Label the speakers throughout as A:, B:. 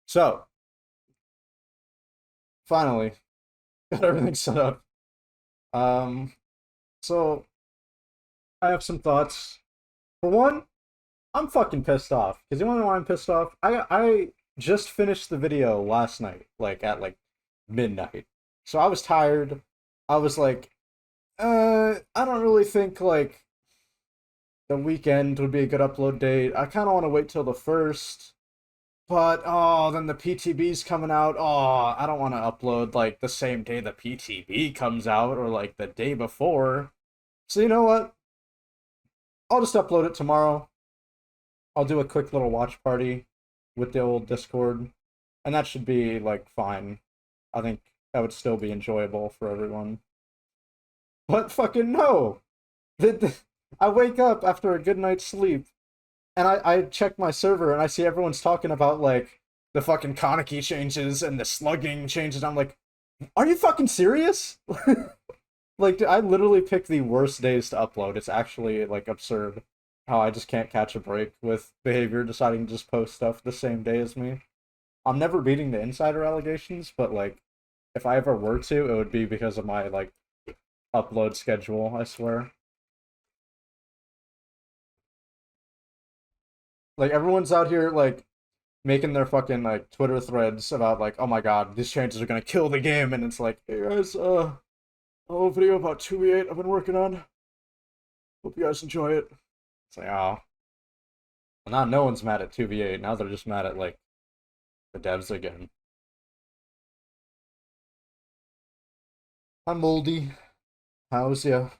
A: So, finally, got everything set up. Um, so I have some thoughts. For one, I'm fucking pissed off. Because you wanna know why I'm pissed off? I just finished the video last night, like at like midnight. So I was tired. I was like, I don't really think like the weekend would be a good upload date. I kind of want to wait till the first. But oh, then the PTB's coming out. Oh, I don't want to upload like the same day the PTB comes out or like the day before. So you know what? I'll just upload it tomorrow. I'll do a quick little watch party with the old Discord, and that should be like fine. I think that would still be enjoyable for everyone. But fucking no. I wake up after a good night's sleep and I check my server and I see everyone's talking about like the fucking Kaneki changes and the slugging changes. I'm like, are you fucking serious? Like, I literally picked the worst days to upload. It's actually like absurd how I just can't catch a break with behavior deciding to just post stuff the same day as me. I'm never beating the insider allegations, but like, if I ever were to, it would be because of my like upload schedule. I swear. Like everyone's out here like making their fucking like Twitter threads about like, oh my god, these changes are gonna kill the game, and it's like, hey guys, a little video about 2v8 I've been working on. Hope you guys enjoy it. It's like, oh, well, now no one's mad at 2v8. Now they're just mad at like the devs again. I'm moldy. How's ya?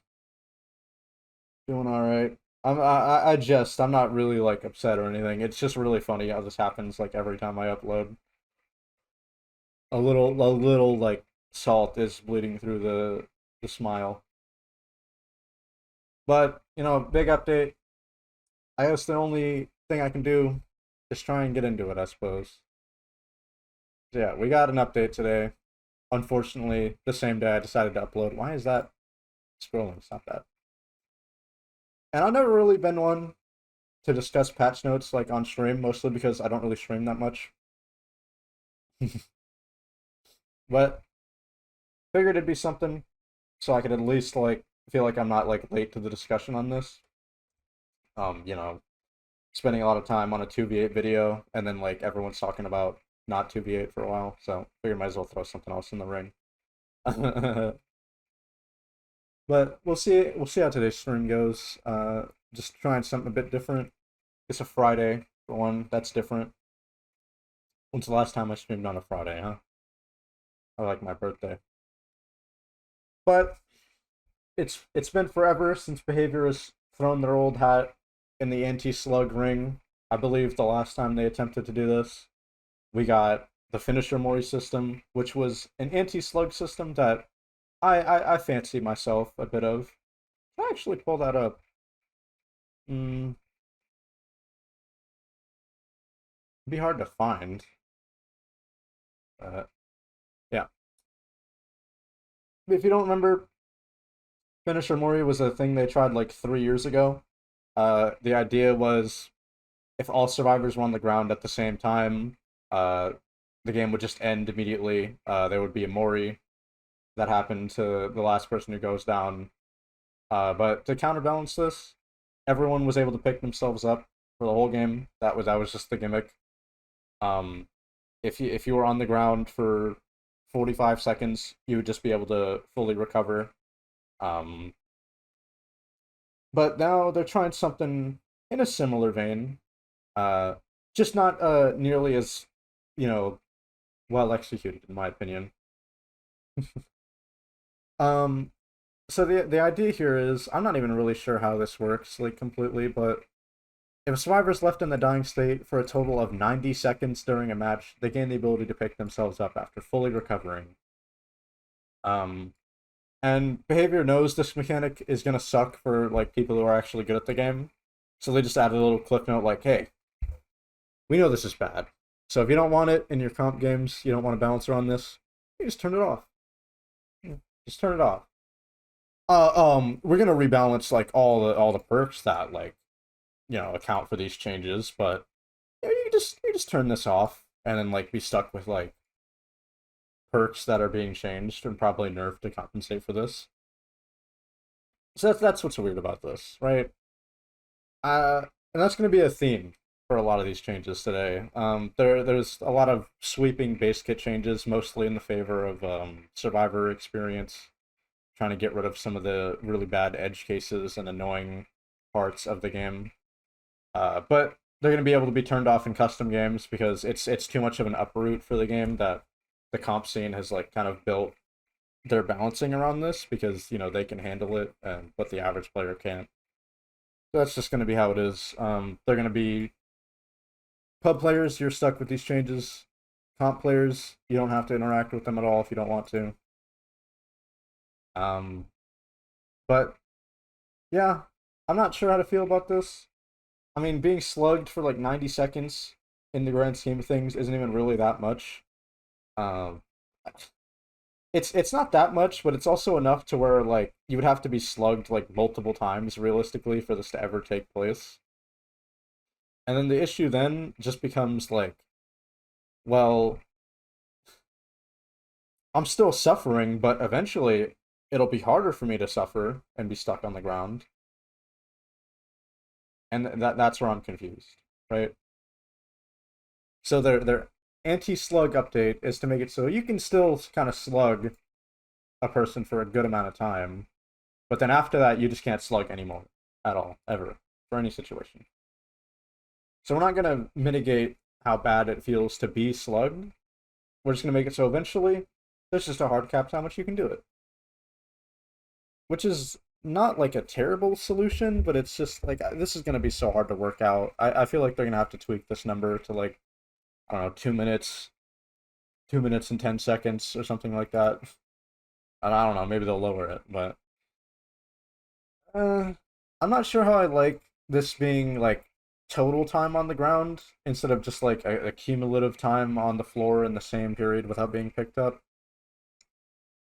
A: Doing all right. I'm not really like upset or anything. It's just really funny how this happens like every time I upload. A little like salt is bleeding through the smile. But, big update. I guess the only thing I can do is try and get into it, I suppose. So yeah, we got an update today. Unfortunately, the same day I decided to upload. Why is that scrolling? Stop that. And I've never really been one to discuss patch notes like on stream, mostly because I don't really stream that much. But figured it'd be something so I could at least like feel like I'm not like late to the discussion on this. You know, spending a lot of time on a 2v8 video and then like everyone's talking about not 2v8 for a while, so figured might as well throw something else in the ring. But we'll see how today's stream goes. Just trying something a bit different. It's a Friday for one, that's different. When's the last time I streamed on a Friday, huh? I like my birthday. But it's been forever since Behavior has thrown their old hat in the anti-slug ring. I believe the last time they attempted to do this, we got the finisher Mori system, which was an anti-slug system that I fancy myself a bit of. Can I actually pull that up? Mm, it'd be hard to find. Uh, yeah. If you don't remember, finisher Mori was a thing they tried like 3 years ago. The idea was if all survivors were on the ground at the same time, uh, the game would just end immediately. There would be a Mori that happened to the last person who goes down. But to counterbalance this, everyone was able to pick themselves up for the whole game. That was just the gimmick. Um, if you were on the ground for 45 seconds, you would just be able to fully recover. Um, but now they're trying something in a similar vein. Uh, just not nearly as you know well executed, in my opinion. Um, so the idea here is I'm not even really sure how this works like completely, but if a survivor is left in the dying state for a total of 90 seconds during a match, they gain the ability to pick themselves up after fully recovering. Um, and Behavior knows this mechanic is gonna suck for like people who are actually good at the game, so they just added a little clip note like, "Hey, we know this is bad, so if you don't want it in your comp games, you don't want to balance around this, you just turn it off. Just turn it off." We're gonna rebalance like all the perks that like account for these changes, but you just turn this off and then like be stuck with like perks that are being changed and probably nerfed to compensate for this. So that's what's weird about this, right? Uh, and that's going to be a theme for a lot of these changes today. There's a lot of sweeping base kit changes, mostly in the favor of survivor experience, trying to get rid of some of the really bad edge cases and annoying parts of the game. But they're going to be able to be turned off in custom games because it's too much of an uproot for the game that the comp scene has like kind of built their balancing around this because they can handle it and but the average player can't. So that's just going to be how it is. They're going to be pub players. You're stuck with these changes. Comp players, you don't have to interact with them at all if you don't want to. Um, but yeah, I'm not sure how to feel about this. I mean, being slugged for like 90 seconds in the grand scheme of things isn't even really that much. Um, it's not that much, but it's also enough to where like you would have to be slugged like multiple times realistically for this to ever take place. And then the issue then just becomes like, well, I'm still suffering, but eventually it'll be harder for me to suffer and be stuck on the ground. And that's where I'm confused, right? So their anti-slug update is to make it so you can still kind of slug a person for a good amount of time, but then after that you just can't slug anymore at all, ever, for any situation. So we're not gonna mitigate how bad it feels to be slugged. We're just gonna make it so eventually there's just a hard cap to how much you can do it. Which is not like a terrible solution, but it's just like this is gonna be so hard to work out. I feel like they're gonna have to tweak this number to like, I don't know, 2 minutes, 2 minutes and 10 seconds or something like that. And I don't know, maybe they'll lower it, but uh, I'm not sure how I like this being like total time on the ground instead of just like a cumulative time on the floor in the same period without being picked up.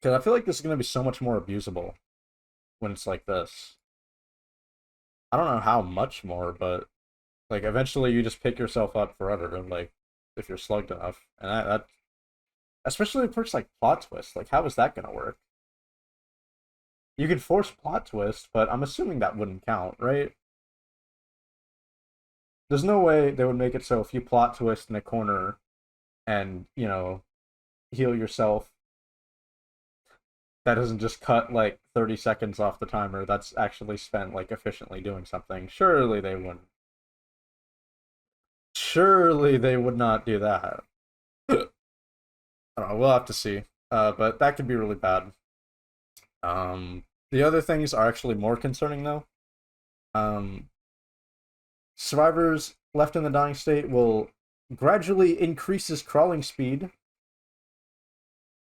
A: Because I feel like this is going to be so much more abusable when it's like this. I don't know how much more, but like eventually you just pick yourself up forever, like if you're slugged enough, and that especially perks like plot twist. Like how is that going to work? You can force plot twist, but I'm assuming that wouldn't count, right? There's no way they would make it so if you plot twist in a corner and heal yourself, that doesn't just cut like 30 seconds off the timer. That's actually spent like efficiently doing something. Surely they wouldn't. Surely they would not do that. I don't know. We'll have to see. But that could be really bad. The other things are actually more concerning though. Um, Survivors left in the dying state will gradually increase his crawling speed,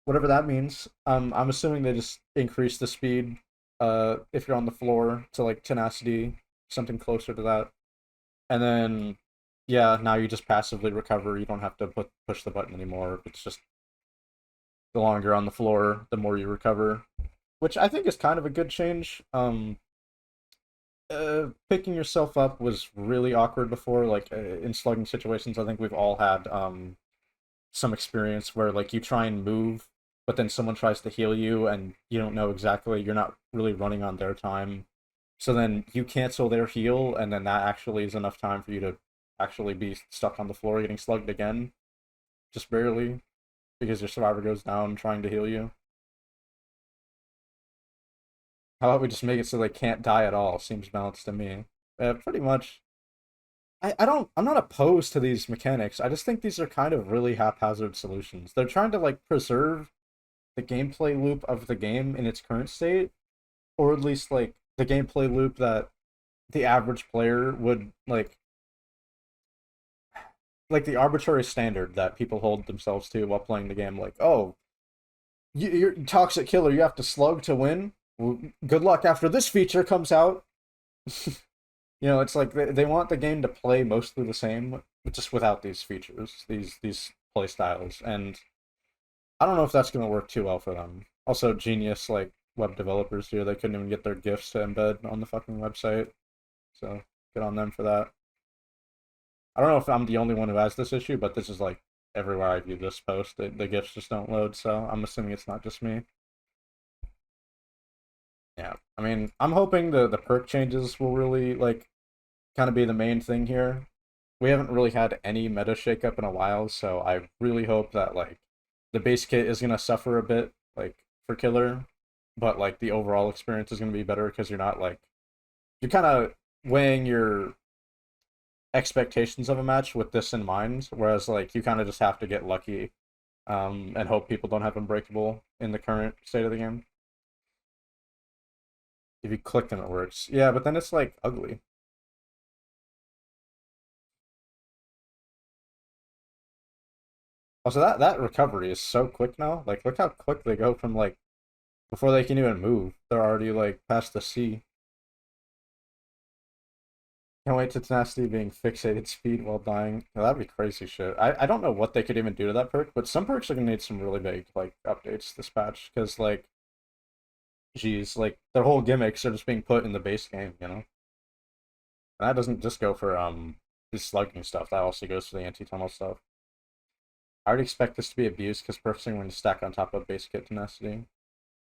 A: whatever that means. I'm assuming they just increase the speed if you're on the floor to like tenacity, something closer to that. And then yeah, now you just passively recover. You don't have to push the button anymore. It's just the longer you're on the floor, the more you recover, which I think is kind of a good change. Picking yourself up was really awkward before, like in slugging situations. I think we've all had some experience where like you try and move, but then someone tries to heal you, and you don't know exactly. You're not really running on their time, so then you cancel their heal, and then that actually is enough time for you to actually be stuck on the floor getting slugged again, just barely, because your survivor goes down trying to heal you. How about we just make it so they can't die at all? Seems balanced to me. Pretty much. I'm not opposed to these mechanics. I just think these are kind of really haphazard solutions. They're trying to like preserve the gameplay loop of the game in its current state, or at least like the gameplay loop that the average player would like the arbitrary standard that people hold themselves to while playing the game. Like, oh, you're toxic killer. You have to slug to win. Well, good luck after this feature comes out. It's like they want the game to play mostly the same, just without these features, these play styles, and I don't know if that's gonna work too well for them. Also, genius like web developers here, they couldn't even get their GIFs to embed on the fucking website, so good on them for that. I don't know if I'm the only one who has this issue, but this is like everywhere I view this post, the GIFs just don't load, so I'm assuming it's not just me. Yeah, I mean, I'm hoping the perk changes will really like kind of be the main thing here. We haven't really had any meta shakeup in a while, so I really hope that like the base kit is gonna suffer a bit, like for killer, but like the overall experience is gonna be better because you're not like you're kind of weighing your expectations of a match with this in mind, whereas like you kind of just have to get lucky, and hope people don't have unbreakable in the current state of the game. If you click them, it works. Yeah, but then it's like ugly. Also, that recovery is so quick now. Like, look how quick they go from like before they can even move. They're already like past the C. Can't wait to tenacity being fixated speed while dying. Yeah, that'd be crazy shit. I don't know what they could even do to that perk, but some perks are gonna need some really big like updates this patch because like, geez, like their whole gimmicks are just being put in the base game, you know. And that doesn't just go for the slugging stuff. That also goes for the anti-tunnel stuff. I would expect this to be abused because perks are going to stack on top of base kit tenacity.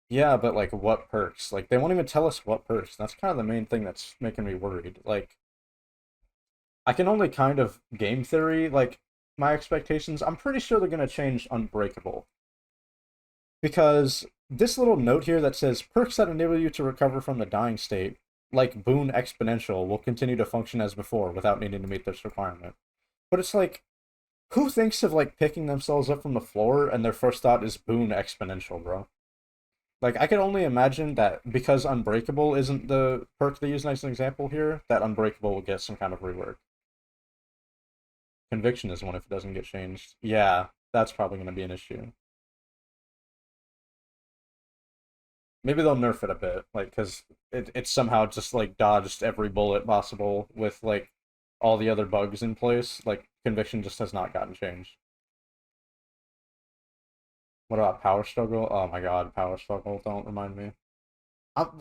A: Yeah, but like what perks? Like they won't even tell us what perks. That's kind of the main thing that's making me worried. Like I can only kind of game theory like my expectations. I'm pretty sure they're gonna change Unbreakable because this little note here that says perks that enable you to recover from the dying state, like Boon Exponential, will continue to function as before without needing to meet this requirement. But it's like, who thinks of like picking themselves up from the floor and their first thought is Boon Exponential, bro? Like I can only imagine that because Unbreakable isn't the perk they use as an example here, that Unbreakable will get some kind of rework. Conviction is one if it doesn't get changed. Yeah, that's probably going to be an issue. Maybe they'll nerf it a bit, like because it's somehow just like dodged every bullet possible with like all the other bugs in place. Like conviction just has not gotten changed. What about power struggle? Oh my god, power struggle! Don't remind me.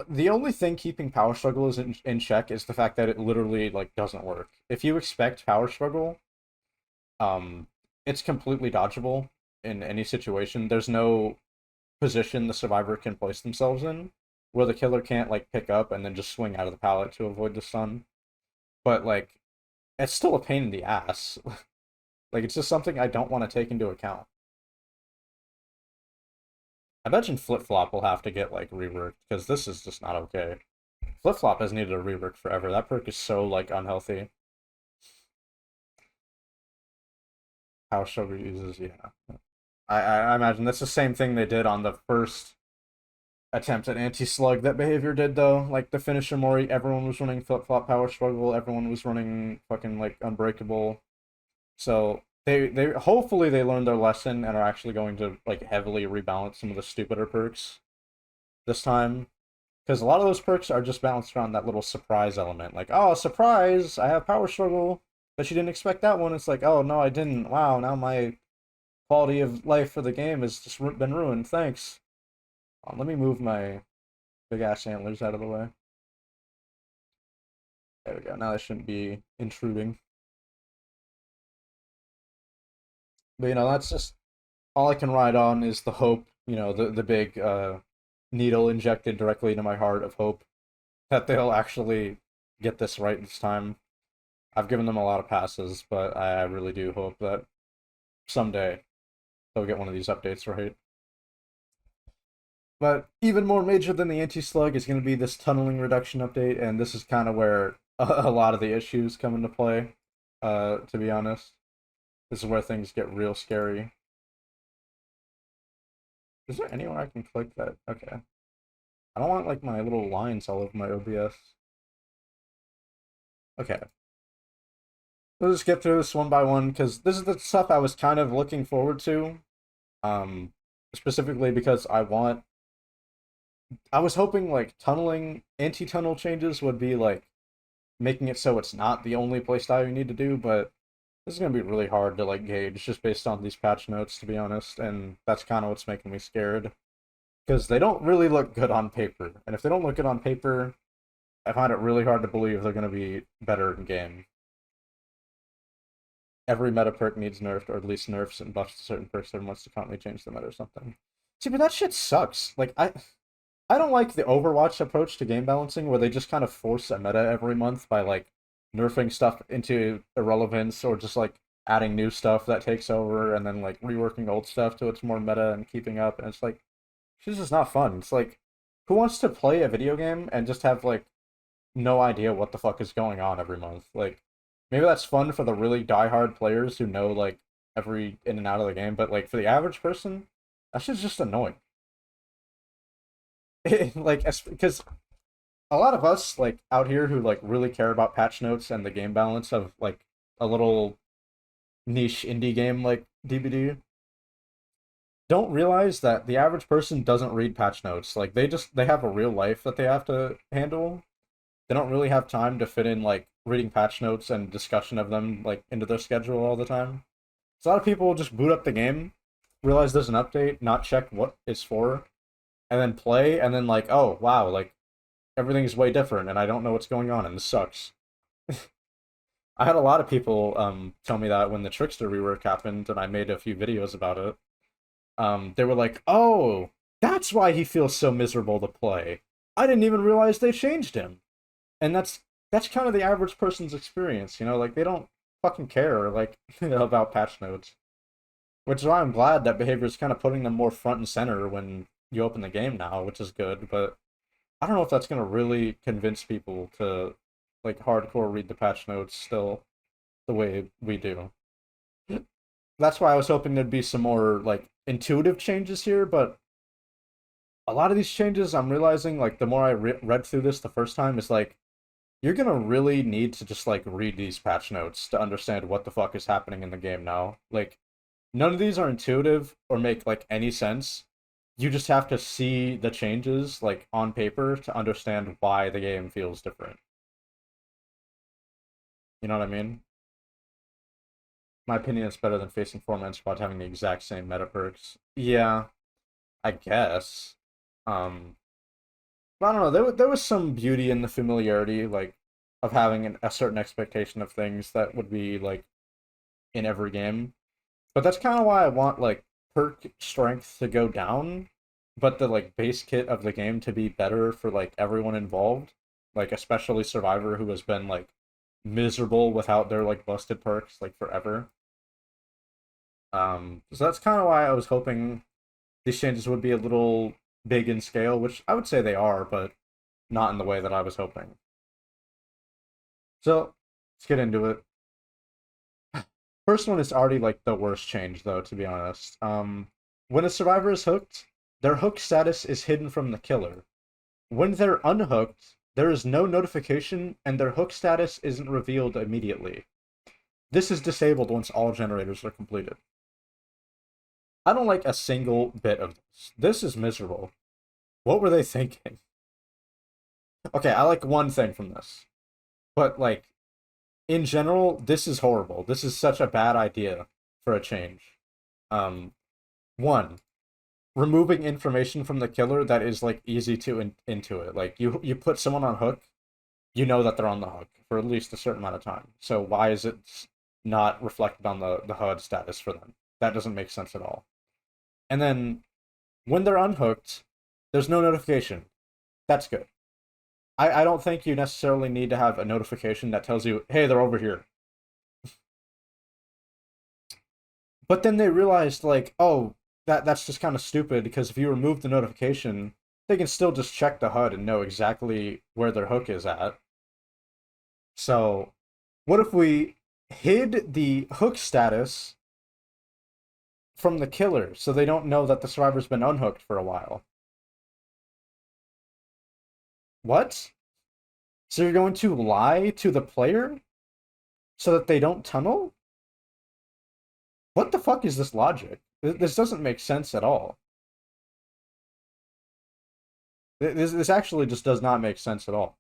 A: The only thing keeping power struggle is in check is the fact that it literally like doesn't work. If you expect power struggle, um, it's completely dodgeable in any situation. There's no position the survivor can place themselves in where the killer can't like pick up and then just swing out of the pallet to avoid the stun. But like it's still a pain in the ass. Like it's just something I don't want to take into account. I imagine flip flop will have to get like reworked because this is just not okay. Flip flop has needed a rework forever. That perk is so like unhealthy. How sugar uses, yeah. I imagine that's the same thing they did on the first attempt at anti-slug. That behavior did though. Like the finisher Mori, everyone was running flip flop power struggle. Everyone was running fucking like unbreakable. So they hopefully they learned their lesson and are actually going to like heavily rebalance some of the stupider perks this time. Because a lot of those perks are just balanced around that little surprise element. Like, oh, surprise! I have power struggle, but you didn't expect that one. It's like, oh no, I didn't. Wow, now my quality of life for the game has just been ruined. Thanks. Let me move my big ass antlers out of the way. There we go. Now they shouldn't be intruding. But that's just all I can ride on is the hope. The big needle injected directly into my heart of hope that they'll actually get this right this time. I've given them a lot of passes, but I really do hope that someday they'll get one of these updates right. But even more major than the anti-slug is going to be this tunneling reduction update, and this is kind of where a lot of the issues come into play, to be honest. This is where things get real scary. Is there anywhere I can click that? Okay. I don't want like my little lines all over my OBS. Okay. Let's just get through this one by one, because this is the stuff I was kind of looking forward to. Um, Specifically because I was hoping like tunneling, anti-tunnel changes would be like making it so it's not the only playstyle you need to do, but this is gonna be really hard to like gauge just based on these patch notes, to be honest, and that's kind of what's making me scared. Because they don't really look good on paper, and if they don't look good on paper, I find it really hard to believe they're gonna be better in game. every meta perk needs nerfed, or at least nerfs and buffs to certain perks everyone wants to constantly change the meta or something. See, but that shit sucks. Like I don't like the Overwatch approach to game balancing where they just kind of force a meta every month by like nerfing stuff into irrelevance or just like adding new stuff that takes over and then like reworking old stuff till it's more meta and keeping up. And it's like, this is not fun. It's like, who wants to play a video game and just have like no idea what the fuck is going on every month? Like, maybe that's fun for the really diehard players who know like every in and out of the game, but like for the average person, that shit's just annoying. Like, because a lot of us like out here who like really care about patch notes and the game balance of like a little niche indie game like DBD don't realize that the average person doesn't read patch notes. Like they have a real life that they have to handle. They don't really have time to fit in like reading patch notes and discussion of them like into their schedule all the time. So a lot of people will just boot up the game, realize there's an update, not check what it's for, and then play, and then like, oh wow, like everything's way different, and I don't know what's going on, and this sucks. I had a lot of people tell me that when the Trickster rework happened, and I made a few videos about it. They were like, "Oh, that's why he feels so miserable to play. I didn't even realize they changed him." And that's kind of the average person's experience, you know, like they don't fucking care like about patch notes. Which is why I'm glad that behavior is kind of putting them more front and center when you open the game now, which is good, but I don't know if that's gonna really convince people to like hardcore read the patch notes still the way we do. That's why I was hoping there'd be some more like intuitive changes here, but a lot of these changes I'm realizing like the more I read through this the first time is like you're gonna really need to just like read these patch notes to understand what the fuck is happening in the game now. Like none of these are intuitive or make like any sense. You just have to see the changes like on paper to understand why the game feels different. You know what I mean? My opinion is better than facing 4-man squad having the exact same meta perks. Yeah, I guess. Um, but I don't know. There was some beauty in the familiarity, like of having a certain expectation of things that would be like in every game. But that's kind of why I want like perk strength to go down, but the like base kit of the game to be better for like everyone involved, like especially Survivor who has been like miserable without their like busted perks like forever. So that's kind of why I was hoping these changes would be a little big in scale, which I would say they are, but not in the way that I was hoping. So let's get into it. First one is already like the worst change, though, to be honest. When a survivor is hooked, their hook status is hidden from the killer. When they're unhooked, there is no notification and their hook status isn't revealed immediately. This is disabled once all generators are completed. I don't like a single bit of this. This is miserable. What were they thinking? Okay, I like one thing from this. But like in general, this is horrible. This is such a bad idea for a change. Um, one, removing information from the killer that is like easy to into it. Like you put someone on hook, you know that they're on the hook for at least a certain amount of time. So why is it not reflected on the HUD status for them? That doesn't make sense at all. And then when they're unhooked, there's no notification. That's good. I don't think you necessarily need to have a notification that tells you, hey, they're over here. But then they realized, like, oh, that's just kind of stupid because if you remove the notification, they can still just check the HUD and know exactly where their hook is at. So, what if we hid the hook status from the killer so they don't know that the survivor's been unhooked for a while? What? So you're going to lie to the player so that they don't tunnel? What the fuck is this logic? This doesn't make sense at all. This actually just does not make sense at all.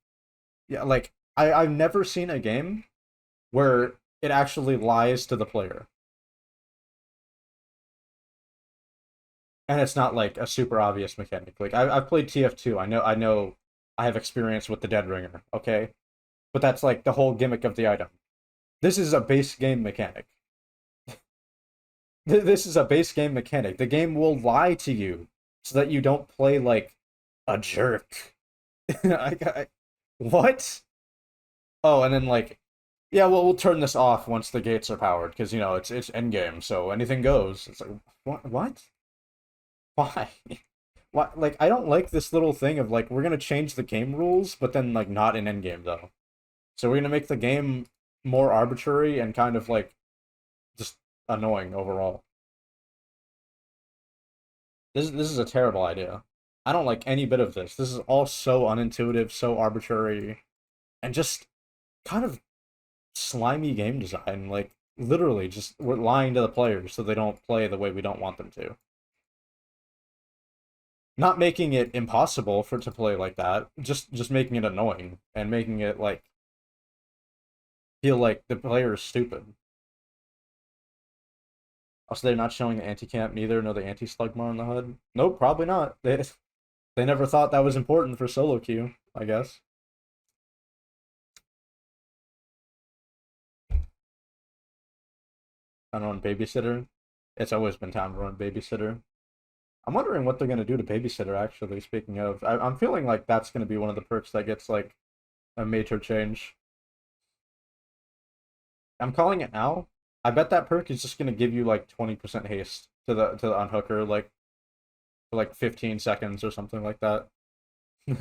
A: Yeah, like I've never seen a game where it actually lies to the player. And it's not like a super obvious mechanic. Like I've played TF2. I know I have experience with the Dead Ringer, okay? But that's like the whole gimmick of the item. This is a base game mechanic. This is a base game mechanic. The game will lie to you so that you don't play like a jerk. What? Oh, and then like, yeah, well, we'll turn this off once the gates are powered because it's end game, so anything goes. It's like, what? What? Why? What? Like, I don't like this little thing of like we're gonna change the game rules, but then like not in end game though. So we're gonna make the game more arbitrary and kind of like just annoying overall. This is a terrible idea. I don't like any bit of this. This is all so unintuitive, so arbitrary, and just kind of slimy game design. Like literally, just we're lying to the players so they don't play the way we don't want them to. Not making it impossible for it to play like that, just making it annoying and making it like feel like the player is stupid. Also, they're not showing the anti-camp neither, no the anti-slugmar on the HUD. Nope, probably not. They never thought that was important for solo queue, I guess. I don't know, babysitter. It's always been time to run babysitter. I'm wondering what they're gonna do to babysitter. Actually, speaking of, I'm feeling like that's gonna be one of the perks that gets like a major change. I'm calling it now. I bet that perk is just gonna give you like 20% haste to the unhooker, like for like 15 seconds or something like that. I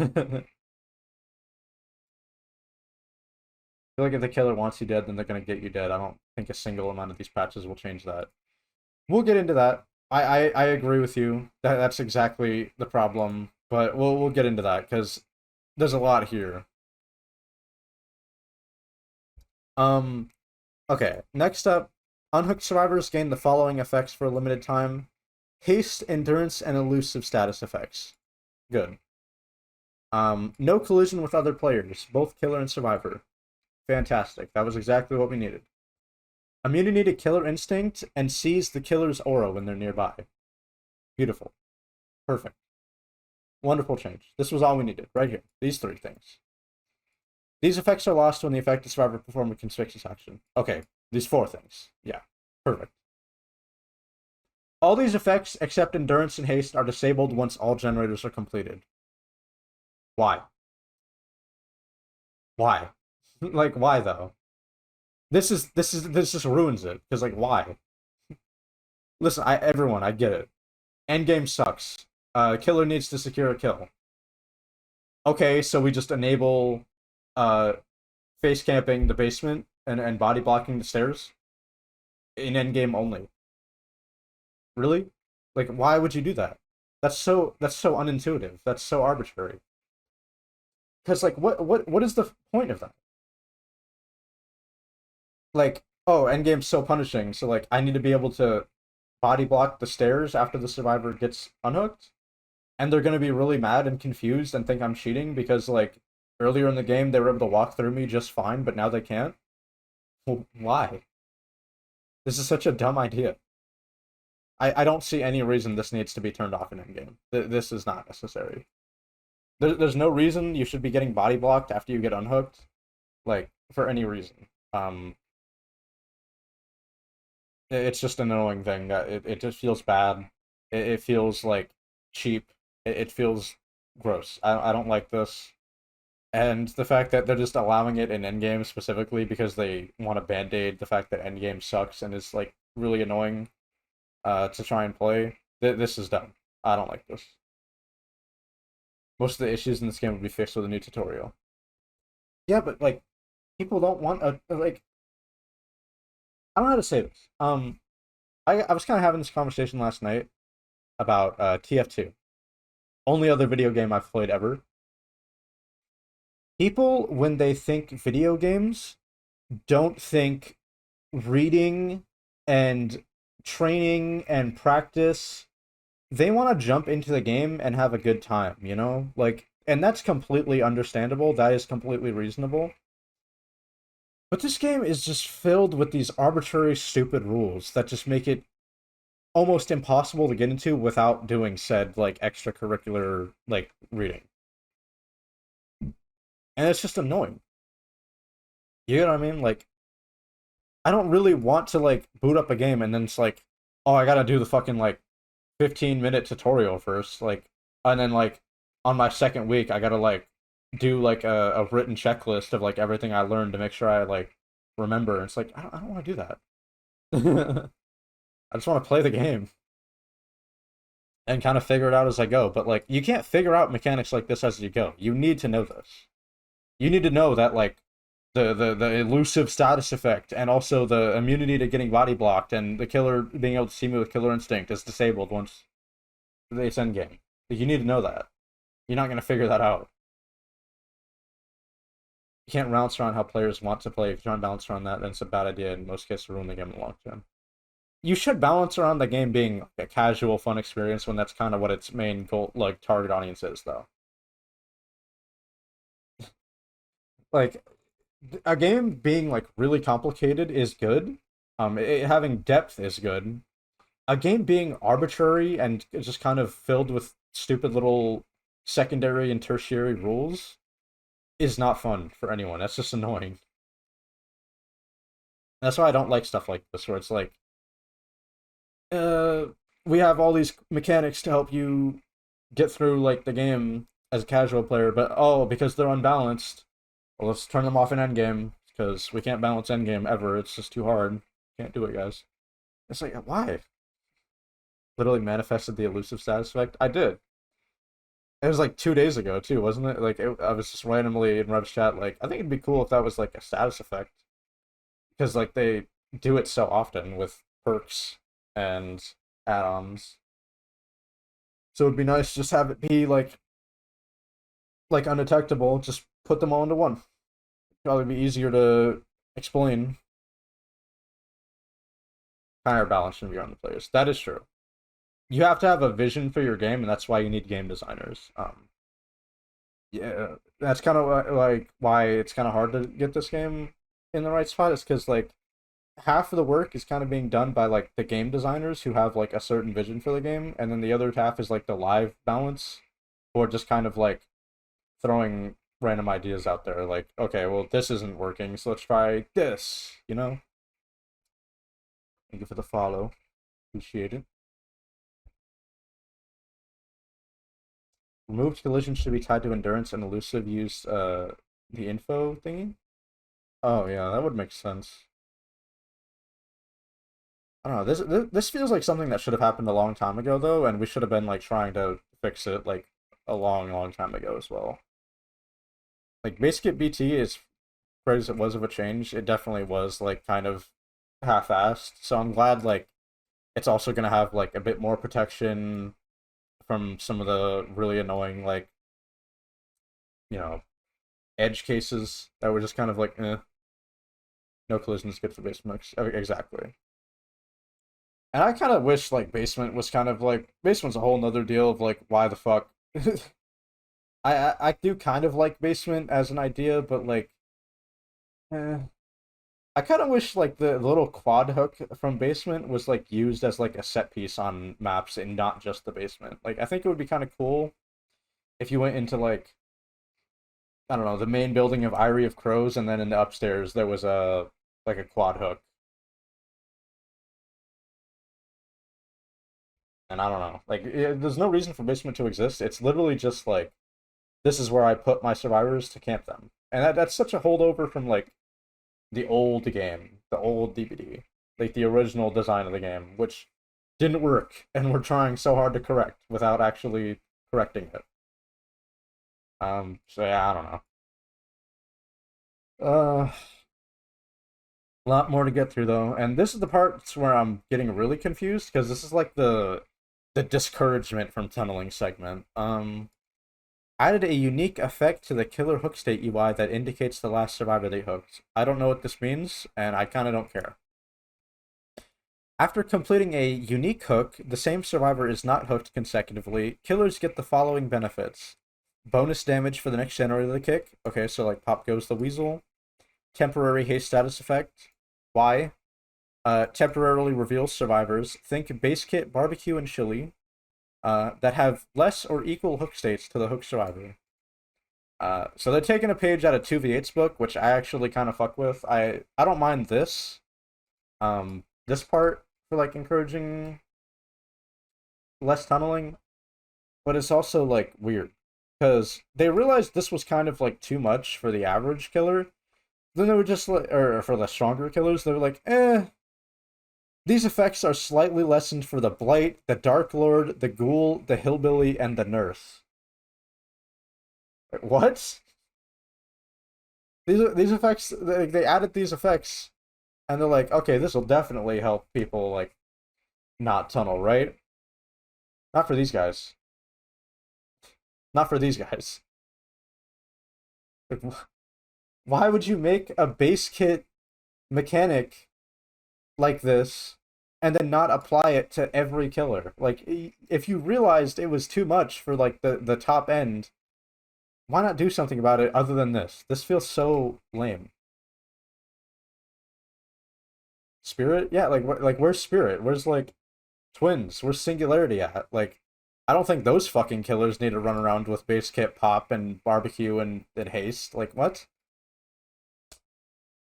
A: feel like if the killer wants you dead, then they're gonna get you dead. I don't think a single amount of these patches will change that. We'll get into that. I agree with you. That's exactly the problem. But we'll get into that because there's a lot here. Um, okay. Next up, unhooked survivors gain the following effects for a limited time: haste, endurance, and elusive status effects. Good. No collision with other players, both killer and survivor. Fantastic. That was exactly what we needed. Immunity to killer instinct and seize the killer's aura when they're nearby. Beautiful. Perfect. Wonderful change. This was all we needed, right here. These three things. These effects are lost when the affected survivor performs a conspicuous action. Okay, these four things. Yeah, perfect. All these effects, except endurance and haste, are disabled once all generators are completed. Why? Why? Like, why though? This just ruins it. Because like, why? Listen, everyone, I get it. Endgame sucks. Killer needs to secure a kill. Okay, so we just enable uh face camping the basement and body blocking the stairs in endgame only. Really? Like, why would you do that? That's so unintuitive. That's so arbitrary. Because like, what is the point of that? Like, oh, endgame's so punishing, so like I need to be able to body block the stairs after the survivor gets unhooked, and they're gonna be really mad and confused and think I'm cheating because like earlier in the game they were able to walk through me just fine, but now they can't. Well, why? This is such a dumb idea. I don't see any reason this needs to be turned off in endgame. This is not necessary. There's no reason you should be getting body blocked after you get unhooked, like for any reason. It's just an annoying thing that it just feels bad. It feels like cheap. It feels gross. I don't like this. And the fact that they're just allowing it in endgame specifically because they want to band-aid the fact that endgame sucks and is like really annoying to try and play. This is dumb. I don't like this. Most of the issues in this game would be fixed with a new tutorial. Yeah, but like people don't want a like I don't know how to say this. I was kind of having this conversation last night about TF2. Only other video game I've played ever. People, when they think video games, don't think reading and training and practice. They want to jump into the game and have a good time, you know? Like, and that's completely understandable. That is completely reasonable. But this game is just filled with these arbitrary, stupid rules that just make it almost impossible to get into without doing said like extracurricular like reading. And it's just annoying. You know what I mean? Like I don't really want to like boot up a game and then it's like oh, I gotta do the fucking like 15-minute tutorial first, like, and then like on my second week, I gotta like do like a written checklist of like everything I learned to make sure I like remember. And it's like I don't want to do that. I just want to play the game and kind of figure it out as I go. But like, you can't figure out mechanics like this as you go. You need to know this. You need to know that like the elusive status effect and also the immunity to getting body blocked and the killer being able to see me with killer instinct is disabled once it's end game. You need to know that. You're not gonna figure that out. You can't bounce around how players want to play. If you try and bounce around that, then it's a bad idea. In most cases, ruin the game in the long term. You should balance around the game being a casual, fun experience when that's kind of what its main goal, like target audience is, though. Like a game being like really complicated is good. Having depth is good. A game being arbitrary and just kind of filled with stupid little secondary and tertiary rules is not fun for anyone. That's just annoying. That's why I don't like stuff like this, where it's like, uh, we have all these mechanics to help you get through like the game as a casual player, but oh, because they're unbalanced, well, let's turn them off in endgame because we can't balance endgame ever. It's just too hard. Can't do it, guys. It's like why? Literally manifested the elusive status effect. I did. It was like 2 days ago too, wasn't it? I was just randomly in Rev's chat like, I think it'd be cool if that was like a status effect because like they do it so often with perks and add-ons. So it'd be nice to just have it be like undetectable. Just put them all into one. Probably be easier to explain. Higher balance from your own players. That is true. You have to have a vision for your game, and that's why you need game designers. Yeah, that's kind of like why it's kind of hard to get this game in the right spot. Is because like half of the work is kind of being done by like the game designers who have like a certain vision for the game, and then the other half is like the live balance, or just kind of like throwing random ideas out there. Like, okay, well this isn't working, so let's try this. You know? Thank you for the follow. Appreciate it. Removed collision should be tied to endurance and elusive use the info thingy. Oh yeah, that would make sense. I don't know. This feels like something that should have happened a long time ago though, and we should have been like trying to fix it like a long time ago as well. Like Basic BT is great as it was of a change, it definitely was like kind of half-assed. So I'm glad like it's also gonna have like a bit more protection from some of the really annoying like you know edge cases that were just kind of like no collision is good for basement. Exactly. And I kind of wish like basement was kind of like basement's a whole nother deal of like why the fuck. I do kind of like basement as an idea, but like eh, I kind of wish like the little quad hook from basement was like used as like a set piece on maps and not just the basement. Like I think it would be kind of cool if you went into like I don't know the main building of Eyrie of Crows and then in the upstairs there was a like a quad hook. And I don't know. Like, there's no reason for basement to exist. It's literally just like this is where I put my survivors to camp them, and that's such a holdover from like the old game, the old DBD, like the original design of the game, which didn't work, and we're trying so hard to correct without actually correcting it. So yeah, I don't know. A lot more to get through though, and this is the parts where I'm getting really confused because this is like the discouragement from tunneling segment. Added a unique effect to the killer hook state UI that indicates the last survivor they hooked. I don't know what this means, and I kind of don't care. After completing a unique hook, the same survivor is not hooked consecutively. Killers get the following benefits. Bonus damage for the next generator of the kick. Okay, so like pop goes the weasel. Temporary haste status effect. Why? Temporarily reveals survivors. Think base kit, barbecue, and chili. That have less or equal hook states to the hook survivor. So they're taking a page out of 2v8's book, which I actually kind of fuck with. I don't mind this. This part for like encouraging less tunneling, but it's also like weird because they realized this was kind of like too much for the average killer. Then they were just like, or for the stronger killers, they were like, these effects are slightly lessened for the Blight, the Dark Lord, the Ghoul, the Hillbilly, and the Nurse. What? These effects, they added these effects, and they're like, okay, this will definitely help people like not tunnel, right? Not for these guys. Not for these guys. Like, why would you make a base kit mechanic like this and then not apply it to every killer? Like, if you realized it was too much for like the top end, why not do something about it other than this? This feels so lame. Spirit? Yeah, like where's Spirit? Where's like Twins? Where's Singularity at? Like, I don't think those fucking killers need to run around with base kit pop and barbecue and haste. Like what?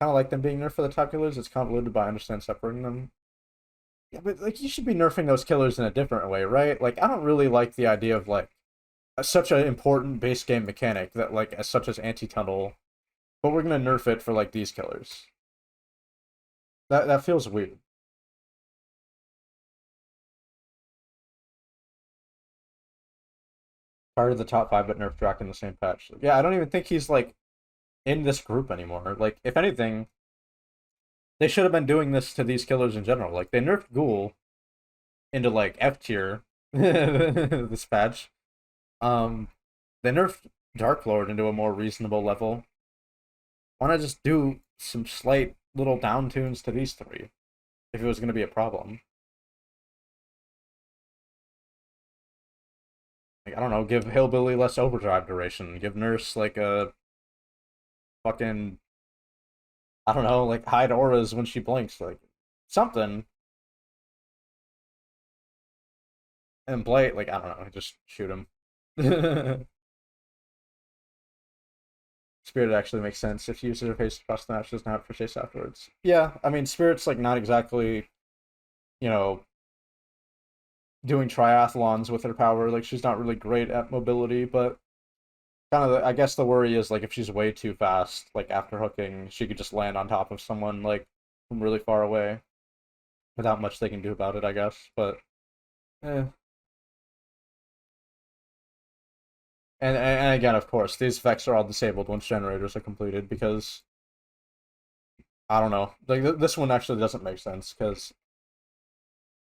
A: Kind of like them being nerfed for the top killers. It's convoluted, but I understand separating them. Yeah, but like you should be nerfing those killers in a different way, right? Like I don't really like the idea of like such an important base game mechanic that like as such as anti-tunnel, but we're gonna nerf it for like these killers. That feels weird. Part of the top five, but nerf Drac in the same patch. Yeah, I don't even think he's like in this group anymore. Like if anything, they should have been doing this to these killers in general. Like they nerfed Ghoul into like F tier this patch. Um, they nerfed Dark Lord into a more reasonable level. Why not just do some slight little down tunes to these three if it was going to be a problem? Like, I don't know, give Hillbilly less overdrive duration. Give Nurse like a fucking, I don't know, like hide auras when she blinks. Like something. And Blight, like, I don't know, just shoot him. Spirit actually makes sense if users are faced across the match, does not for chase afterwards. Yeah, I mean, Spirit's like not exactly, you know, doing triathlons with her power. Like she's not really great at mobility, but kind of I guess the worry is like if she's way too fast, like after hooking, she could just land on top of someone like from really far away without much they can do about it, I guess. But eh. And again, of course, these effects are all disabled once generators are completed because I don't know. Like this one actually doesn't make sense because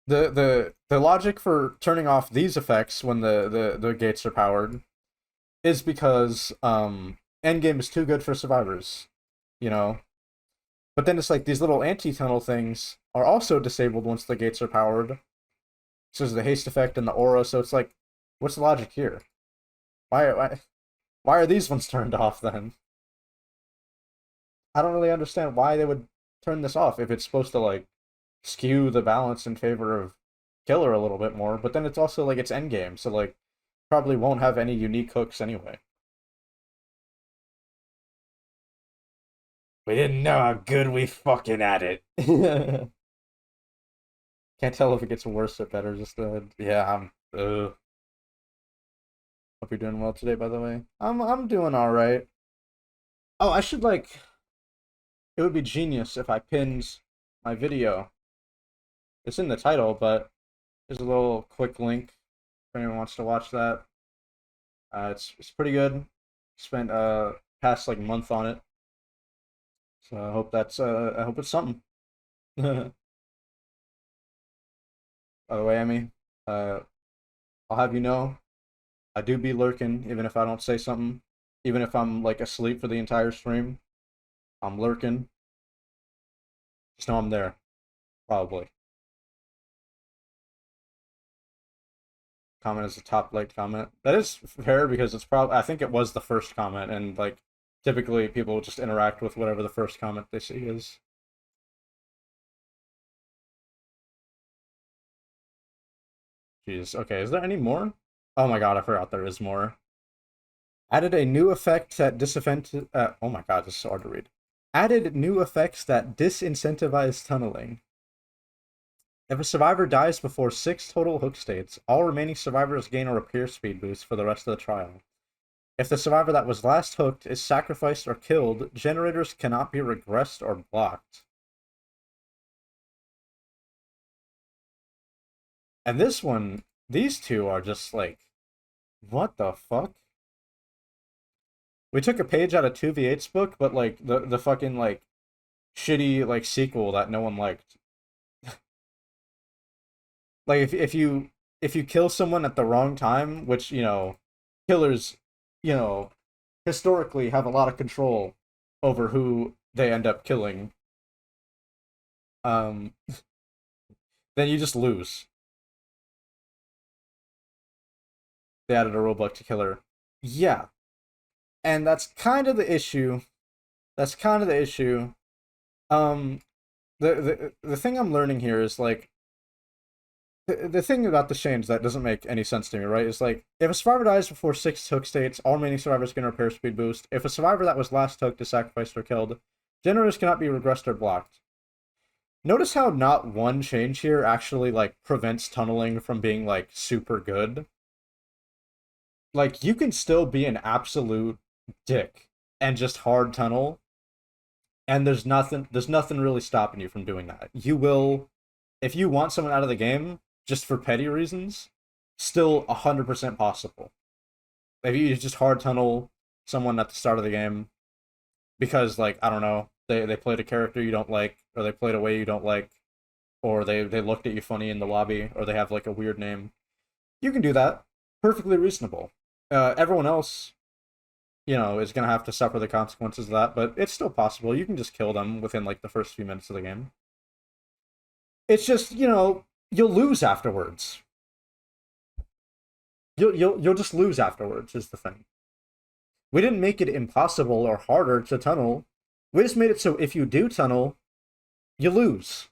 A: the logic for turning off these effects when the gates are powered is because endgame is too good for survivors, you know. But then it's like these little anti-tunnel things are also disabled once the gates are powered. So there's the haste effect and the aura. So it's like, what's the logic here? Why are these ones turned off then? I don't really understand why they would turn this off if it's supposed to like skew the balance in favor of killer a little bit more. But then it's also like it's endgame, so like probably won't have any unique hooks anyway. We didn't know how good we fucking at it. Can't tell if it gets worse or better. Just yeah, I'm. Hope you're doing well today. By the way, I'm doing all right. Oh, I should like. It would be genius if I pinned my video. It's in the title, but there's a little quick link if anyone wants to watch that. It's pretty good. Spent past like month on it, so I hope it's something. By the way, Emmy, uh, I'll have you know I do be lurking, even if I don't say something, even if I'm like asleep for the entire stream. I'm lurking. Just know I'm there, probably. Comment is the top liked comment. That is fair because it's probably I think it was the first comment, and like typically people just interact with whatever the first comment they see is. Jeez. Okay, is there any more? Oh my god, I forgot there is more. Added a new effect that oh my god, this is so hard to read. Added new effects that disincentivize tunneling. If a survivor dies before 6 total hook states, all remaining survivors gain a repair speed boost for the rest of the trial. If the survivor that was last hooked is sacrificed or killed, generators cannot be regressed or blocked. And this one, these two are just like, what the fuck? We took a page out of 2v8's book, but like the fucking like shitty like sequel that no one liked. Like if you kill someone at the wrong time, which, killers, you know, historically have a lot of control over who they end up killing, um, then you just lose. They added a rulebook to killer. Yeah. And that's kind of the issue. That's kind of the issue. Um, the thing I'm learning here is like the thing about the change that doesn't make any sense to me, right? Is like if a survivor dies before 6 hook states, all remaining survivors get a repair speed boost. If a survivor that was last hooked is sacrificed or killed, generators cannot be regressed or blocked. Notice how not one change here actually like prevents tunneling from being like super good. Like you can still be an absolute dick and just hard tunnel, and there's nothing really stopping you from doing that. You will, if you want someone out of the game just for petty reasons, still 100% possible. If you just hard tunnel someone at the start of the game because, like, I don't know, they played a character you don't like, or they played a way you don't like, or they looked at you funny in the lobby, or they have like a weird name, you can do that. Perfectly reasonable. Everyone else, is gonna have to suffer the consequences of that, but it's still possible. You can just kill them within like the first few minutes of the game. It's just, you'll lose afterwards. You'll just lose afterwards is the thing. We didn't make it impossible or harder to tunnel. We just made it so if you do tunnel, you lose.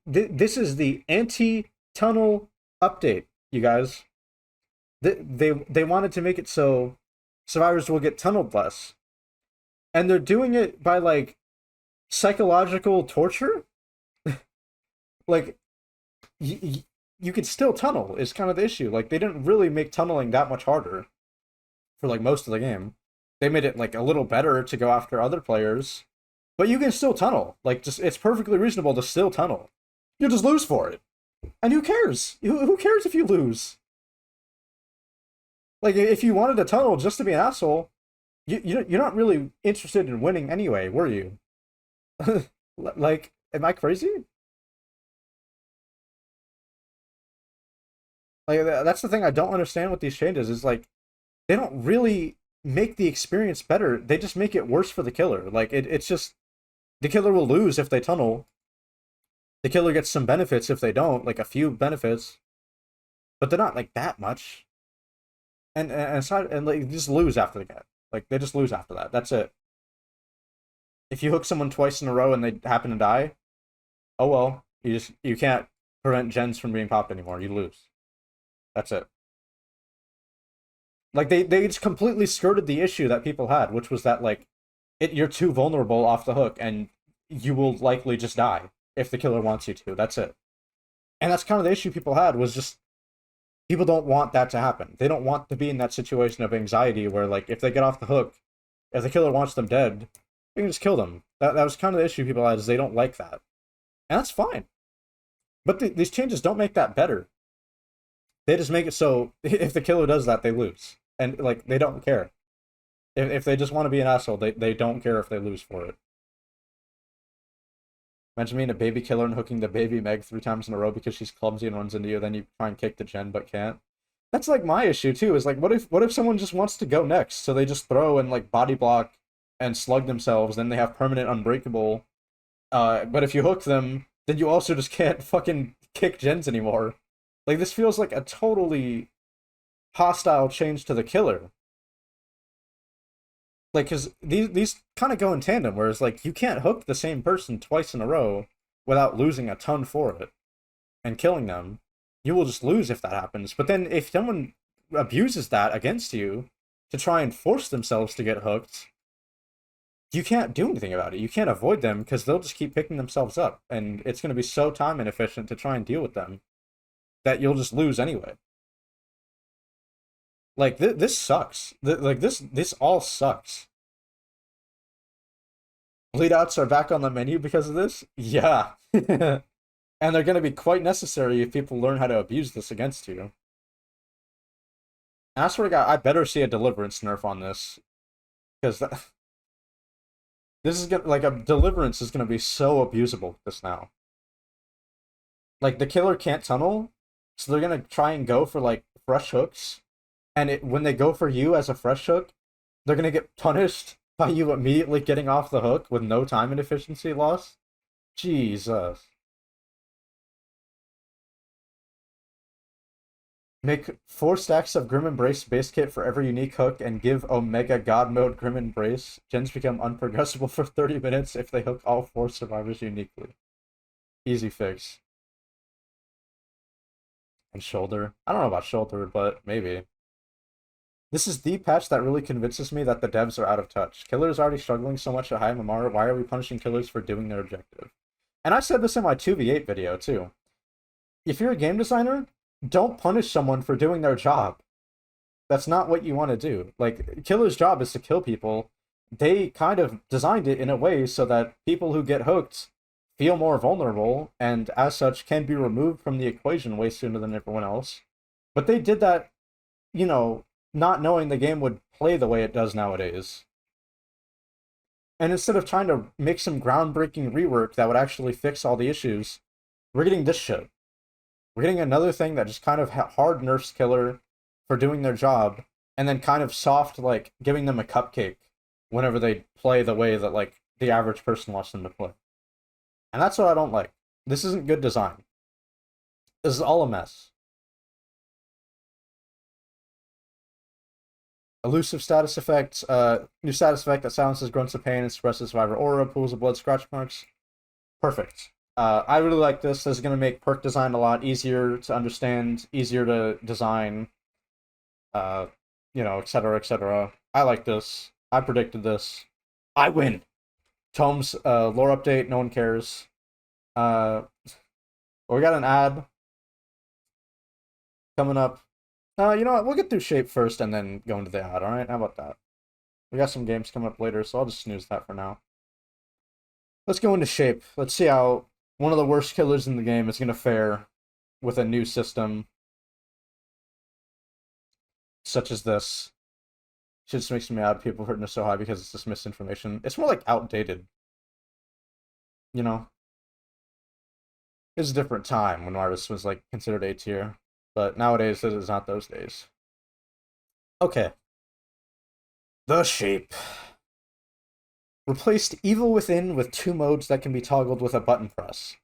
A: This is the anti-tunnel update, you guys. They wanted to make it so survivors will get tunneled less, and they're doing it by like psychological torture. Like you could still tunnel is kind of the issue. Like they didn't really make tunneling that much harder for like most of the game. They made it like a little better to go after other players, but you can still tunnel. Like just it's perfectly reasonable to still tunnel. You just lose for it, and who cares? Who cares if you lose? Like if you wanted to tunnel just to be an asshole, you're not really interested in winning anyway, were you? Like, am I crazy? Like that's the thing I don't understand with these changes is like they don't really make the experience better. They just make it worse for the killer. Like it's just the killer will lose if they tunnel. The killer gets some benefits if they don't, like a few benefits, but they're not like that much. And aside, and like just lose after the game. Like they just lose after that. That's it. If you hook someone twice in a row and they happen to die, oh well. You can't prevent gens from being popped anymore. You lose. That's it. Like they just completely skirted the issue that people had, which was that like you're too vulnerable off the hook and you will likely just die if the killer wants you to. That's it. And that's kind of the issue people had was just people don't want that to happen. They don't want to be in that situation of anxiety where like if they get off the hook, if the killer wants them dead, they can just kill them. That was kind of the issue people had is they don't like that. And that's fine. But these changes don't make that better. They just make it so if the killer does that, they lose. And like they don't care. If they just want to be an asshole, they don't care if they lose for it. Imagine being a baby killer and hooking the baby Meg 3 times in a row because she's clumsy and runs into you, then you try and kick the gen but can't. That's like my issue too, is like what if someone just wants to go next, so they just throw and like body block and slug themselves, then they have permanent unbreakable. But if you hook them, then you also just can't fucking kick gens anymore. Like this feels like a totally hostile change to the killer. Like, because these kind of go in tandem, whereas, like, you can't hook the same person twice in a row without losing a ton for it and killing them. You will just lose if that happens. But then if someone abuses that against you to try and force themselves to get hooked, you can't do anything about it. You can't avoid them because they'll just keep picking themselves up, and it's going to be so time inefficient to try and deal with them that you'll just lose anyway. Like this sucks. Like this all sucks. Leadouts are back on the menu because of this. Yeah, and they're going to be quite necessary if people learn how to abuse this against you. And I swear to God, I better see a Deliverance nerf on this because this is gonna like a Deliverance is going to be so abusable with this now. Like the killer can't tunnel, so they're gonna try and go for like fresh hooks, and when they go for you as a fresh hook, they're gonna get punished by you immediately getting off the hook with no time and efficiency loss. Jesus. Make 4 stacks of Grim Embrace base kit for every unique hook and give Omega God Mode Grim Embrace. Gens become unprogressible for 30 minutes if they hook all 4 survivors uniquely. Easy fix. And shoulder. I don't know about shoulder, but maybe. This is the patch that really convinces me that the devs are out of touch. Killers already struggling so much at high MMR. Why are we punishing killers for doing their objective? And I said this in my 2v8 video, too. If you're a game designer, don't punish someone for doing their job. That's not what you want to do. Like, killer's job is to kill people. They kind of designed it in a way so that people who get hooked feel more vulnerable, and as such can be removed from the equation way sooner than everyone else. But they did that, you know, not knowing the game would play the way it does nowadays. And instead of trying to make some groundbreaking rework that would actually fix all the issues, we're getting this shit. We're getting another thing that just kind of hard nerfs killer for doing their job, and then kind of soft, like, giving them a cupcake whenever they play the way that, like, the average person wants them to play. And that's what I don't like. This isn't good design. This is all a mess. Elusive status effects. New status effect that silences grunts of pain and suppresses survivor aura, pools of blood, scratch marks. Perfect. I really like this. This is going to make perk design a lot easier to understand, easier to design, you know, etc., etc. I like this. I predicted this. I win! Tome's lore update, no one cares. We got an ad coming up. You know what? We'll get through shape first and then go into the ad, alright? How about that? We got some games coming up later, so I'll just snooze that for now. Let's go into shape. Let's see how one of the worst killers in the game is going to fare with a new system such as this. Shit just makes me mad. People hurting us so high because it's just misinformation. It's more like outdated. You know? It's a different time when Marvis was like considered A tier. But nowadays it is not those days. Okay. The shape. Replaced Evil Within with 2 modes that can be toggled with a button press.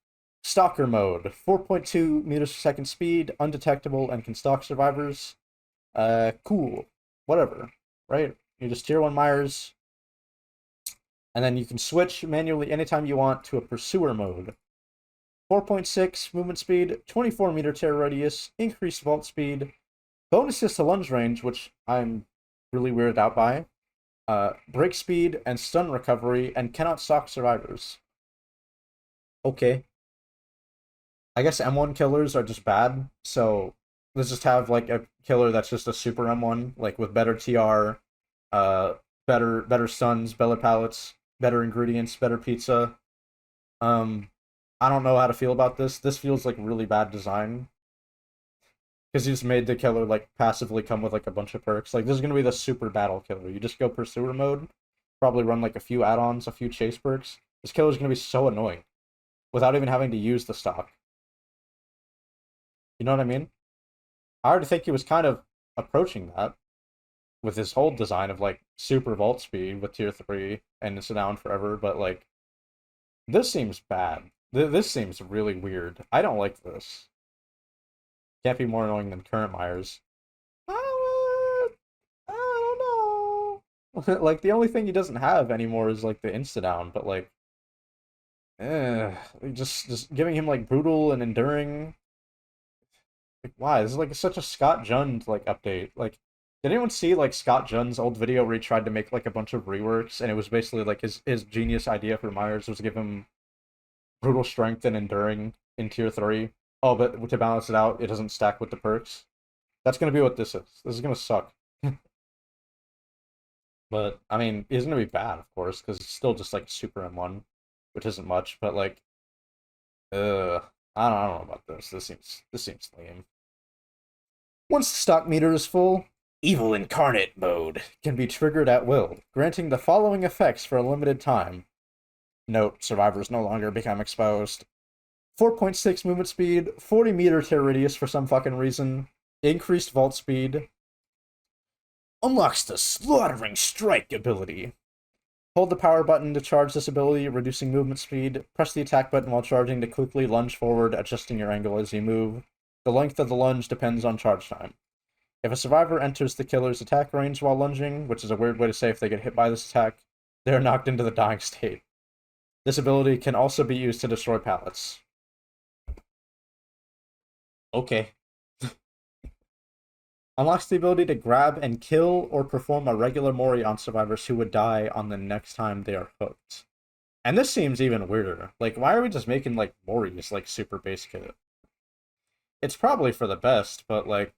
A: Stalker mode, 4.2 meters per second speed, undetectable, and can stalk survivors. Cool. Whatever. Right? You just tier 1 Myers. And then you can switch manually anytime you want to a Pursuer mode. 4.6 movement speed, 24 meter tear radius, increased vault speed, bonuses to lunge range, which I'm really weirded out by, break speed, and stun recovery, and cannot stalk survivors. Okay. I guess M1 killers are just bad, so let's just have like a killer that's just a super M1, like with better TR, better stuns, better pallets, better ingredients, better pizza. I don't know how to feel about this. This feels like really bad design. Because you just made the killer like passively come with like a bunch of perks. Like this is gonna be the super battle killer. You just go pursuer mode, probably run like a few add-ons, a few chase perks. This killer is gonna be so annoying, without even having to use the stock. You know what I mean? I already think he was kind of approaching that with his whole design of like super vault speed with tier 3 and sit down forever, but like this seems bad. This seems really weird. I don't like this. Can't be more annoying than current Myers. I don't know. Like, the only thing he doesn't have anymore is, like, the insta-down, but, like, just giving him, like, brutal and enduring. Like, why? This is, like, such a Scott Jund, like, update. Like, Did anyone see like Scott Junn's old video where he tried to make like a bunch of reworks, and it was basically like his genius idea for Myers was give him brutal strength and enduring in tier 3. Oh, but to balance it out, it doesn't stack with the perks. That's gonna be what this is. This is gonna suck. But I mean, it's gonna be bad, of course, because it's still just like super M1, which isn't much. But like, I don't know about this. This seems lame. Once the stock meter is full, Evil Incarnate mode can be triggered at will, granting the following effects for a limited time. Note: survivors no longer become exposed. 4.6 movement speed, 40-meter tear radius for some fucking reason, increased vault speed, unlocks the Slaughtering Strike ability. Hold the power button to charge this ability, reducing movement speed. Press the attack button while charging to quickly lunge forward, adjusting your angle as you move. The length of the lunge depends on charge time. If a survivor enters the killer's attack range while lunging, which is a weird way to say if they get hit by this attack, they are knocked into the dying state. This ability can also be used to destroy pallets. Okay. Unlocks the ability to grab and kill or perform a regular Mori on survivors who would die on the next time they are hooked. And this seems even weirder. Like, why are we just making, like, Moris, like, super base kit? It's probably for the best, but, like,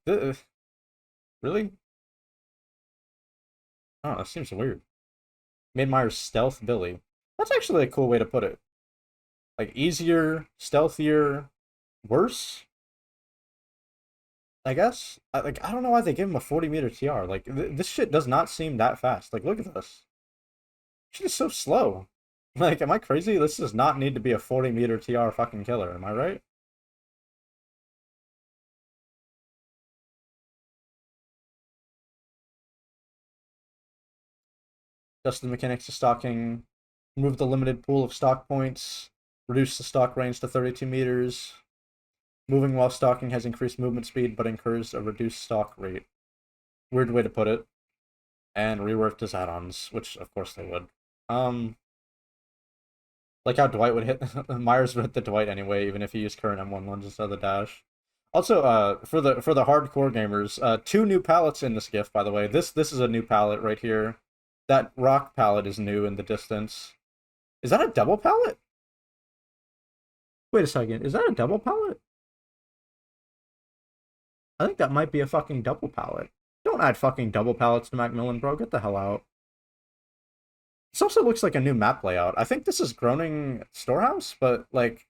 A: really? Oh, that seems weird. Made Myers Stealth Billy. That's actually a cool way to put it. Like, easier, stealthier, worse? I guess. I don't know why they give him a 40-meter TR. Like, this shit does not seem that fast. Like, look at this. Shit is so slow. Like, am I crazy? This does not need to be a 40-meter TR fucking killer. Am I right? Adjust the mechanics of stocking. Remove the limited pool of stock points. Reduce the stock range to 32 meters. Moving while stalking has increased movement speed, but incurs a reduced stalk rate. Weird way to put it. And reworked his add-ons, which of course they would. Like how Dwight would hit Myers would hit the Dwight anyway, even if he used current M1 lunge instead of the dash. Also, for the hardcore gamers, 2 new palettes in this GIF, by the way. This is a new palette right here. That rock palette is new in the distance. Is that a double palette? Wait a second, is that a double palette? I think that might be a fucking double palette. Don't add fucking double palettes to Macmillan, bro. Get the hell out. This also looks like a new map layout. I think this is Groaning Storehouse, but, like,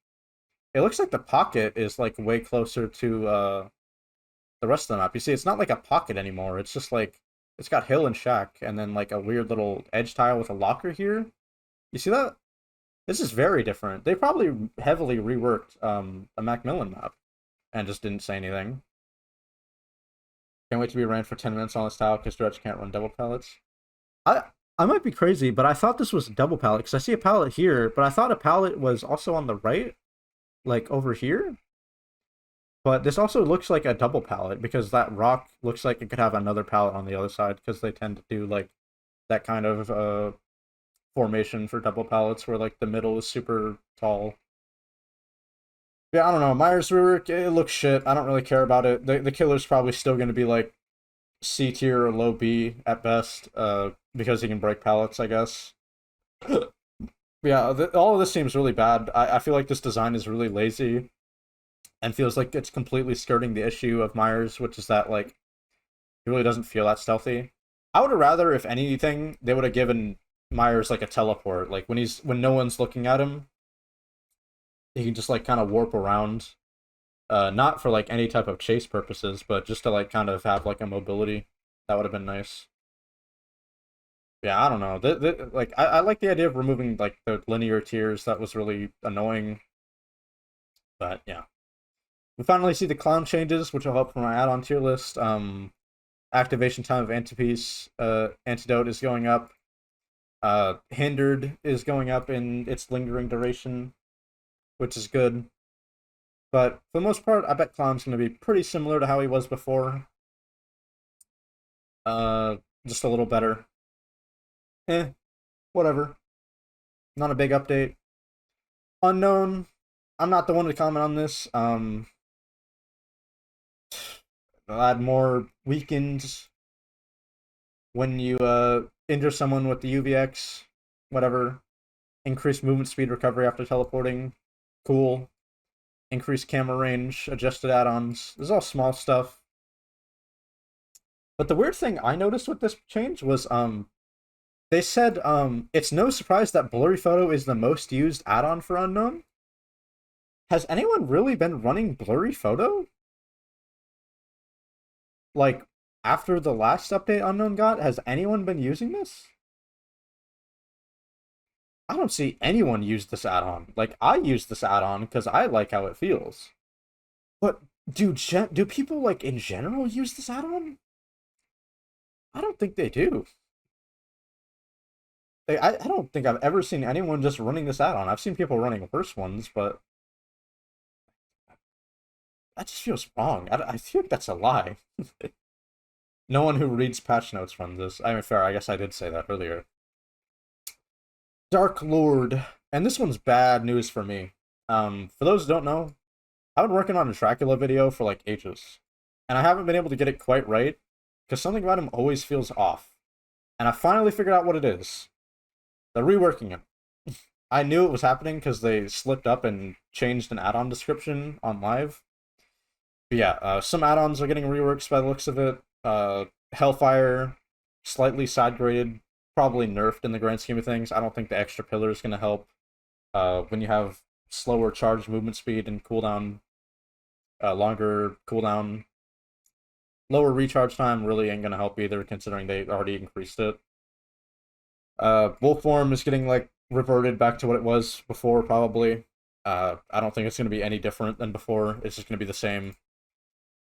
A: it looks like the pocket is, like, way closer to, the rest of the map. You see, it's not like a pocket anymore. It's just, like, it's got hill and shack, and then, like, a weird little edge tile with a locker here. You see that? This is very different. They probably heavily reworked, a Macmillan map, and just didn't say anything. Can't wait to be ran for 10 minutes on this tile because Dredge can't run double pallets. I might be crazy, but I thought this was a double pallet because I see a pallet here, but I thought a pallet was also on the right, like over here. But this also looks like a double pallet because that rock looks like it could have another pallet on the other side because they tend to do like that kind of formation for double pallets where like the middle is super tall. Yeah, I don't know. Myers rework, it looks shit. I don't really care about it. The killer's probably still going to be like C tier or low B at best, because he can break pallets, I guess. Yeah, all of this seems really bad. I feel like this design is really lazy and feels like it's completely skirting the issue of Myers, which is that like he really doesn't feel that stealthy. I would have rather, if anything, they would have given Myers like a teleport, like when no one's looking at him, he can just like kind of warp around, not for like any type of chase purposes, but just to like kind of have like a mobility. That would have been nice. Yeah, I don't know. Like I like the idea of removing like the linear tiers. That was really annoying. But yeah, we finally see the clown changes, which will help for my add-on tier list. Activation time of antidote is going up. Hindered is going up in its lingering duration, which is good. But for the most part, I bet Clown's going to be pretty similar to how he was before. Just a little better. Whatever. Not a big update. Unknown. I'm not the one to comment on this. I'll add more weakened when you injure someone with the UVX, whatever. Increased movement speed recovery after teleporting, cool. Increased camera range, adjusted add-ons. This is all small stuff. But the weird thing I noticed with this change was they said it's no surprise that blurry photo is the most used add-on for Unknown. Has anyone really been running blurry photo? Like, after the last update Unknown got, has anyone been using this? I don't see anyone use this add-on. Like, I use this add-on because I like how it feels. But do people, like, in general use this add-on? I don't think they do. I don't think I've ever seen anyone just running this add-on. I've seen people running worse ones, but that just feels wrong. I feel like that's a lie. No one who reads patch notes runs this. I mean, fair, I guess I did say that earlier. Dark Lord. And this one's bad news for me. For those who don't know, I've been working on a Dracula video for like ages. And I haven't been able to get it quite right, because something about him always feels off. And I finally figured out what it is. They're reworking him. I knew it was happening because they slipped up and changed an add-on description on live. But yeah, some add-ons are getting reworked by the looks of it. Hellfire, slightly side-graded, probably nerfed in the grand scheme of things. I don't think the extra pillar is going to help. When you have slower charge movement speed and cooldown, longer cooldown, lower recharge time really ain't going to help either, considering they already increased it. Wolf form is getting, like, reverted back to what it was before, probably. I don't think it's going to be any different than before. It's just going to be the same.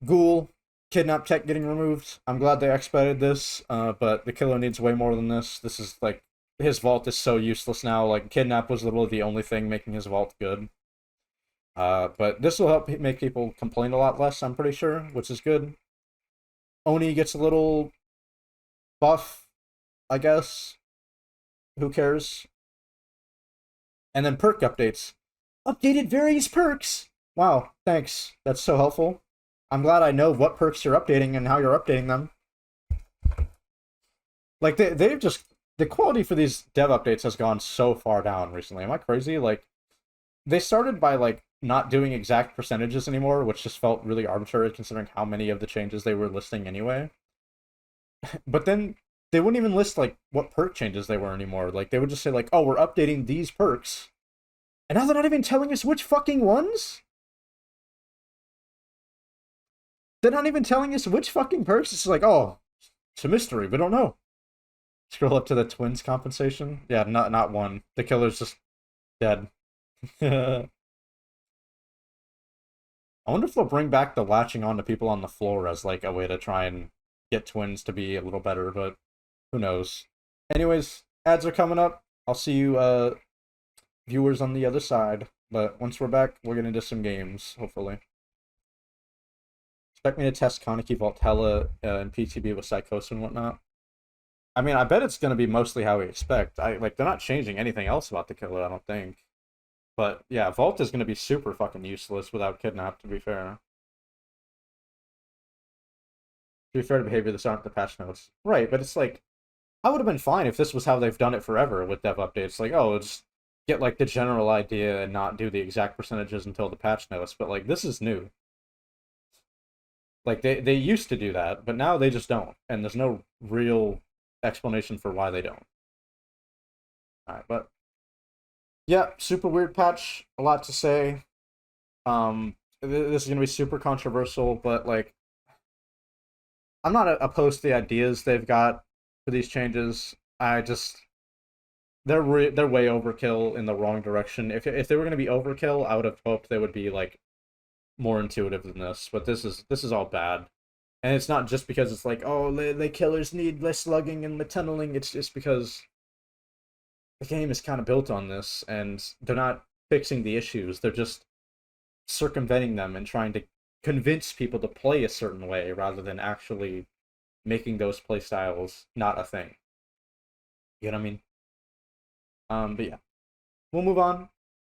A: Ghoul, kidnap tech getting removed. I'm glad they expedited this, but the killer needs way more than this. This is, like, his vault is so useless now. Like, kidnap was literally the only thing making his vault good. But this will help make people complain a lot less, I'm pretty sure, which is good. Oni gets a little buff, I guess. Who cares? And then perk updates. Updated various perks! Wow, thanks. That's so helpful. I'm glad I know what perks you're updating and how you're updating them. Like, they've just... The quality for these dev updates has gone so far down recently. Am I crazy? Like, they started by, like, not doing exact percentages anymore, which just felt really arbitrary considering how many of the changes they were listing anyway. But then they wouldn't even list, like, what perk changes they were anymore. Like, they would just say, like, oh, we're updating these perks. And now they're not even telling us which fucking ones? They're not even telling us which fucking perks. It's like, oh, it's a mystery. We don't know. Scroll up to the twins compensation. Yeah, not one. The killer's just dead. I wonder if they'll bring back the latching on to people on the floor as, like, a way to try and get twins to be a little better, but who knows. Anyways, ads are coming up. I'll see you, viewers on the other side. But once we're back, we're gonna do some games, hopefully. Expect me to test Kaneki Vault Hella and PTB with Psychosis and whatnot. I mean, I bet it's gonna be mostly how we expect. They're not changing anything else about the killer, I don't think. But yeah, Vault is gonna be super fucking useless without Kidnap, to be fair. To be fair to behavior, this aren't the patch notes. Right, but it's like, I would have been fine if this was how they've done it forever with dev updates. Like, oh, just get, like, the general idea and not do the exact percentages until the patch notes. But, like, this is new. Like, they used to do that, but now they just don't. And there's no real explanation for why they don't. Alright, but... yeah, super weird patch. A lot to say. This is going to be super controversial, but, like... I'm not opposed to the ideas they've got for these changes. I just... They're way overkill in the wrong direction. If they were going to be overkill, I would have hoped they would be, like, more intuitive than this. But this is all bad. And it's not just because it's like, oh, the killers need less slugging and the tunneling. It's just because the game is kind of built on this, and they're not fixing the issues. They're just circumventing them and trying to convince people to play a certain way rather than actually making those play styles not a thing. You know what I mean? But yeah. We'll move on.